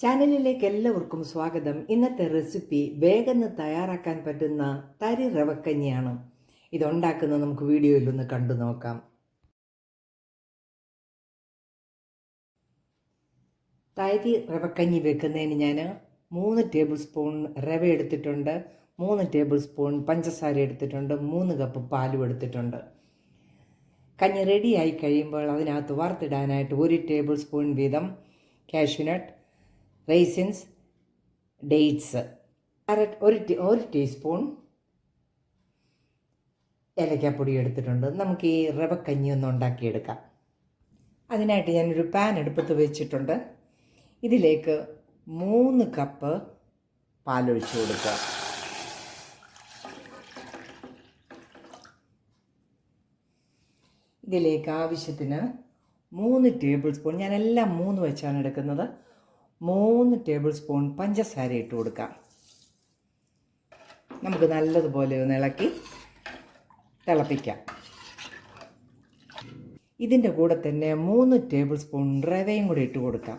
ചാനലിലേക്ക് എല്ലാവർക്കും സ്വാഗതം. ഇന്നത്തെ റെസിപ്പി വേഗം തയ്യാറാക്കാൻ പറ്റുന്ന തരി റവക്കഞ്ഞിയാണ്. ഇതുണ്ടാക്കുന്നത് നമുക്ക് വീഡിയോയിലൊന്ന് കണ്ടു നോക്കാം. തരി റവക്കഞ്ഞി വെക്കുന്നതിന് ഞാൻ 3 ടേബിൾ സ്പൂൺ റവ എടുത്തിട്ടുണ്ട്, 3 ടേബിൾ സ്പൂൺ പഞ്ചസാര എടുത്തിട്ടുണ്ട്, 3 കപ്പ് പാലും എടുത്തിട്ടുണ്ട്. കഞ്ഞി റെഡിയായി കഴിയുമ്പോൾ അതിനകത്ത് വറുത്തിടാനായിട്ട് 1 ടേബിൾ സ്പൂൺ വീതം കാഷ്യൂനട്ട്, റൈസിൻസ്, ഡേറ്റ്സ്, ഒരു ടീസ്പൂൺ ഏലക്കാപ്പൊടി എടുത്തിട്ടുണ്ട്. നമുക്ക് ഈ റവക്കഞ്ഞി ഒന്ന് ഉണ്ടാക്കിയെടുക്കാം. അതിനായിട്ട് ഞാനൊരു പാൻ അടുപ്പത്ത് വെച്ചിട്ടുണ്ട്. ഇതിലേക്ക് 3 കപ്പ് പാലൊഴിച്ച് കൊടുക്കുക. ഇതിലേക്ക് ആവശ്യത്തിന് 3 ടേബിൾ സ്പൂൺ, ഞാനെല്ലാം 3 വെച്ചാണ് എടുക്കുന്നത്, 3 ടേബിൾ സ്പൂൺ പഞ്ചസാര ഇട്ട് കൊടുക്കാം. നമുക്ക് നല്ലതുപോലെ ഒന്ന് ഇളക്കി തിളപ്പിക്കാം. ഇതിൻ്റെ കൂടെ തന്നെ 3 ടേബിൾ സ്പൂൺ റവയും കൂടി ഇട്ട് കൊടുക്കാം.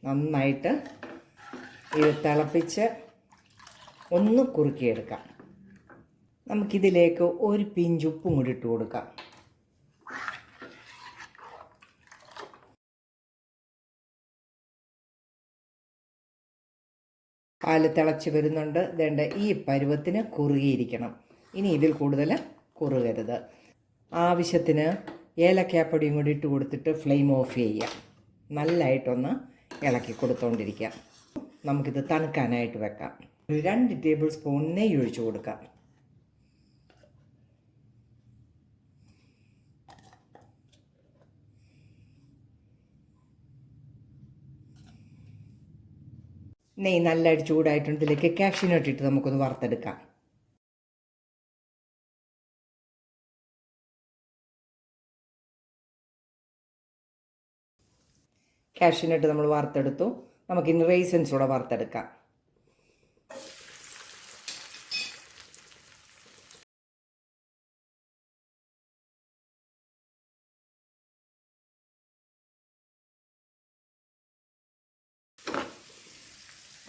നന്നായിട്ട് ഇത് തിളപ്പിച്ച് ഒന്ന് കുറുക്കിയെടുക്കാം. നമുക്കിതിലേക്ക് ഒരു പിഞ്ച് ഉപ്പും കൂടി ഇട്ട് കൊടുക്കാം. പാല് തിളച്ച് വരുന്നുണ്ട്. വേണ്ട ഈ പരുവത്തിന് കുറുകിയിരിക്കണം. ഇനി ഇതിൽ കൂടുതൽ കുറുകരുത്. ആവശ്യത്തിന് ഏലക്കാപ്പൊടിയും കൂടി ഇട്ട് കൊടുത്തിട്ട് ഫ്ലെയിം ഓഫ് ചെയ്യാം. നല്ലതായിട്ടൊന്ന് ഇളക്കി കൊടുത്തുകൊണ്ടിരിക്കാം. നമുക്കിത് തണുക്കാനായിട്ട് വെക്കാം. ഒരു 2 ടേബിൾ സ്പൂൺ നെയ്യ് ഒഴിച്ച് കൊടുക്കാം. നെയ്യ് നല്ലതായിട്ട് ചൂടായിട്ടുണ്ട്. ഇതിലേക്ക് കാഷ്യൂനട്ട് ഇട്ട് നമുക്കൊന്ന് വറുത്തെടുക്കാം. കാഷ്യൂനട്ട് നമ്മൾ വറുത്തെടുത്തു. നമുക്കിനി റൈസിൻസ് കൂടെ വറുത്തെടുക്കാം.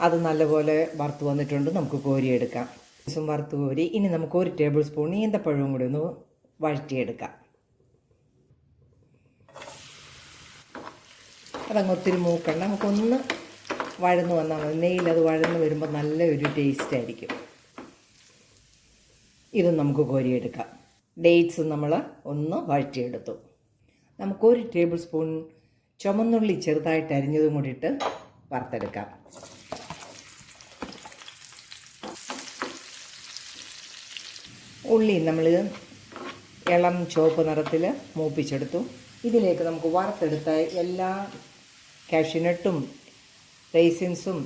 അത് നല്ലപോലെ വറുത്ത് വന്നിട്ടുണ്ട്. നമുക്ക് കോരിയെടുക്കാം. വറുത്ത് കോരി ഇനി നമുക്ക് 1 ടേബിൾ സ്പൂൺ ഈന്തപ്പഴവും കൂടി ഒന്ന് വഴറ്റിയെടുക്കാം. അതങ്ങ് ഒത്തിരി മൂക്കണ്ട, നമുക്കൊന്ന് വഴന്ന് വന്നാൽ മതി. നെയ്യിൽ അത് വഴന്ന് വരുമ്പോൾ നല്ലൊരു ടേസ്റ്റ് ആയിരിക്കും. ഇതും നമുക്ക് കോരിയെടുക്കാം. ഡേറ്റ്സ് നമ്മൾ ഒന്ന് വഴറ്റിയെടുത്തു. നമുക്ക് 1 ടേബിൾ സ്പൂൺ ചുമന്നുള്ളി ചെറുതായിട്ട് അരിഞ്ഞതും കൂടി ഇട്ട് വറുത്തെടുക്കാം. ഉള്ളി നമ്മൾ ഇളം ചുവപ്പ് നിറത്തിൽ മൂപ്പിച്ചെടുത്തു. ഇതിലേക്ക് നമുക്ക് വറുത്തെടുത്ത എല്ലാ കാഷ്യൂനട്ടും റൈസിൻസും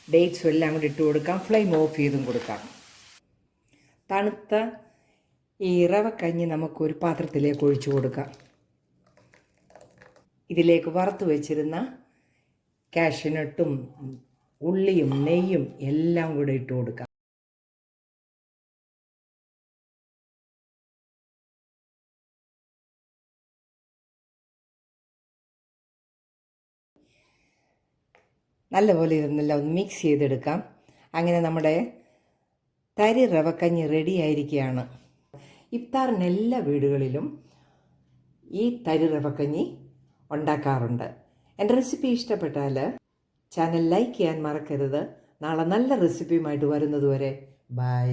ഡേറ്റ്സും എല്ലാം കൂടി ഇട്ട് കൊടുക്കാം. ഫ്ലെയിം ഓഫ് ചെയ്തും കൊടുക്കാം. തണുത്ത ഈ റവക്കഞ്ഞി നമുക്കൊരു പാത്രത്തിലേക്ക് ഒഴിച്ചു കൊടുക്കാം. ഇതിലേക്ക് വറുത്ത് വെച്ചിരുന്ന കാഷ്യൂനട്ടും ഉള്ളിയും നെയ്യും എല്ലാം കൂടെ ഇട്ട് കൊടുക്കാം. നല്ലപോലെ ഇതെല്ലാം ഒന്ന് മിക്സ് ചെയ്തെടുക്കാം. അങ്ങനെ നമ്മുടെ തരി റവക്കഞ്ഞി റെഡി ആയിരിക്കുകയാണ്. ഇഫ്താറിന് എല്ലാ വീടുകളിലും ഈ തരി റവക്കഞ്ഞി ഉണ്ടാക്കാറുണ്ട്. എൻ്റെ റെസിപ്പി ഇഷ്ടപ്പെട്ടാൽ ചാനൽ ലൈക്ക് ചെയ്യാൻ മറക്കരുത്. നാളെ നല്ല റെസിപ്പിയുമായിട്ട് വരുന്നതുവരെ ബൈ.